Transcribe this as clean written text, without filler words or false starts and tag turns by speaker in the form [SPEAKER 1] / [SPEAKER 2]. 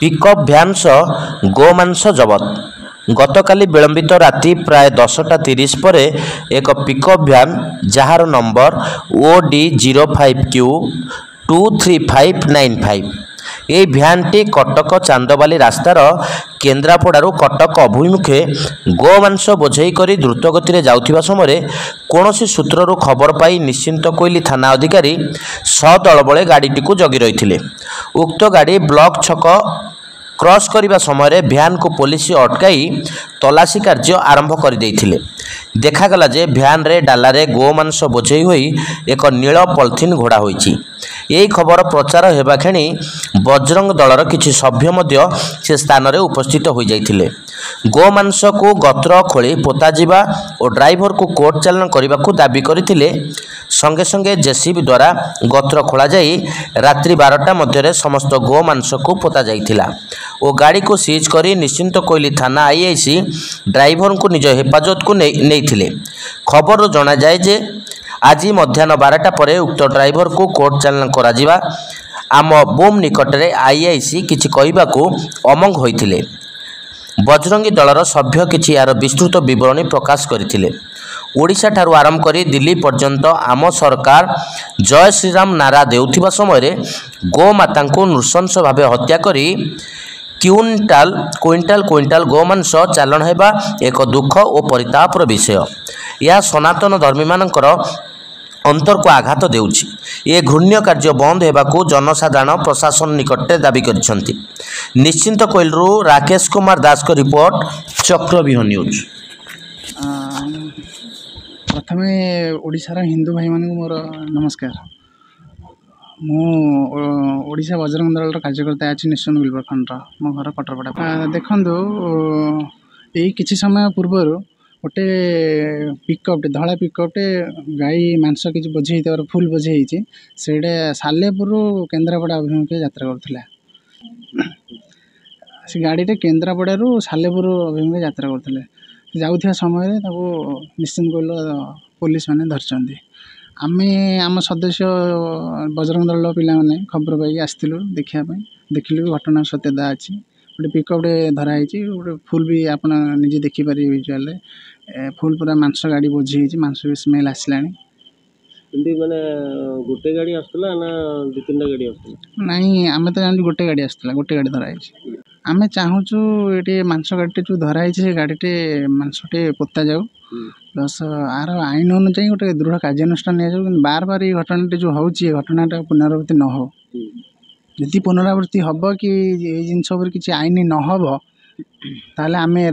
[SPEAKER 1] Pickup van सह गोमांस जबत। गतकाली विलंबित राति प्राय 10:30 पर एक pickup van jar number OD05Q23595 यह भ्यानटी कटक चांदबाली रास्तार केन्द्रापड़ारू कटक अभिमुखे गोमांस बोझई करी द्रुत गति में जाउथिबा समय कौनसी सूत्ररू खबर पाई निश्चिंत कोइली थाना अधिकारी सदल बळे गाड़ीटी को जगी रही। उक्त गाड़ी ब्लॉक छक क्रॉस करने समय भ्यान को पुलिस अटकाई तलाशी कार्य आरंभ कर देइथिले। देखागला जे भ्यान रे डालारे गोमांस बोझई होई एक नील पॉलिथिन घोड़ा होईची। यही खबर प्रचार हेबा खेणी बजरंग दलर किछि सभ्य मध्य से स्थान रे उपस्थित हो जाइथिले। गोमांस को गत्र खोली पोता जिबा और ड्राइवर को कोर्ट चालान करने को दाबी करथिले। संगे संगे जेसीबी द्वारा गत्र खोला जाई रात्रि 12टा मध्य समस्त गोमांस को पोता जाइथिला और गाड़ी को सीज करी निश्चिंत कोइली थाना आईआईसी ड्राइवर को निज हेफाजत को नहीं खबर जना जाए जे आज मध्याह्न 12टा पर उक्त ड्राइवर को कोर्ट चालान करा जिबा आम बोम निकट में आईआईसी किछि कहबा को अमंग होइथिले। बजरंगी दलर सभ्य किछि यार विस्तृत विवरणी प्रकाश करथिले। ओडिशा ठारू आरंभ करी दिल्ली पर्यंत आम सरकार जय श्रीराम नारा देउथिबा समय गोमाता को नृशंस भाव हत्या करी क्विंटाल गोमांस चालान हेबा एक दुख और परितापर विषय। यह सनातन धर्मी मानकर अंतर को आघात देउछि। ये घृण्य कार्य बंद हेबाकू जनसाधारण प्रशासन निकट दाबी करिसेंति। निश्चिंत कोइलरू राकेश कुमार दास को रिपोर्ट चक्रव्यूह न्यूज।
[SPEAKER 2] प्रथम ओडिशार हिंदू भाई मान मोर नमस्कार। मु ओडिशा बजरंग दल कार्यकर्ता अच्छी निश्चंद गुलबरखंड मो घर कटरपड़ा। देखु यही किसी समय पूर्वर गोटे पिकअपटे धला पिकअपटे गाई मांस किसी बोझे फुल बोझे से सालेपुर केन्द्रापड़ा अभिमुखे यात्रा करुला। से गाड़ीटे केन्द्रापड़ारू सालेपुर अभिमुखे यात्रा करते जाऊा समय निश्चिंत कोइल पुलिस मैंने धरती। आमे आम सदस्य बजरंग दल पिला माने खबर पाई आसलु देखापी देखिलु घटना सत्यता अच्छी। गोटे पिकअपटे धराई गोटे फुल भी आप निजे देखिपारे विजुआल फुल पूरा मांस गाड़ी बोझी मांस भी स्मेल आसला।
[SPEAKER 3] माने गोटे गाड़ी आसला ना दो तीन गाड़ी आसला? नहीं
[SPEAKER 2] आम तो जान गोटे गाड़ी आसला गोटे गाड़ी धराई। आमे चाहूँ ये मांस गाड़ी जो धराई से गाड़ीटे मांसटे पोता जाऊ प्लस आर आईन अनुजाई गोटे दृढ़ कार्यानुष्ठान नि बार बार ये घटना जो होची घटनाटा पुनरावृत्ति न हो। यदि पुनरावृत्ति हम कि जिनस किसी आईन न हो ताले आमे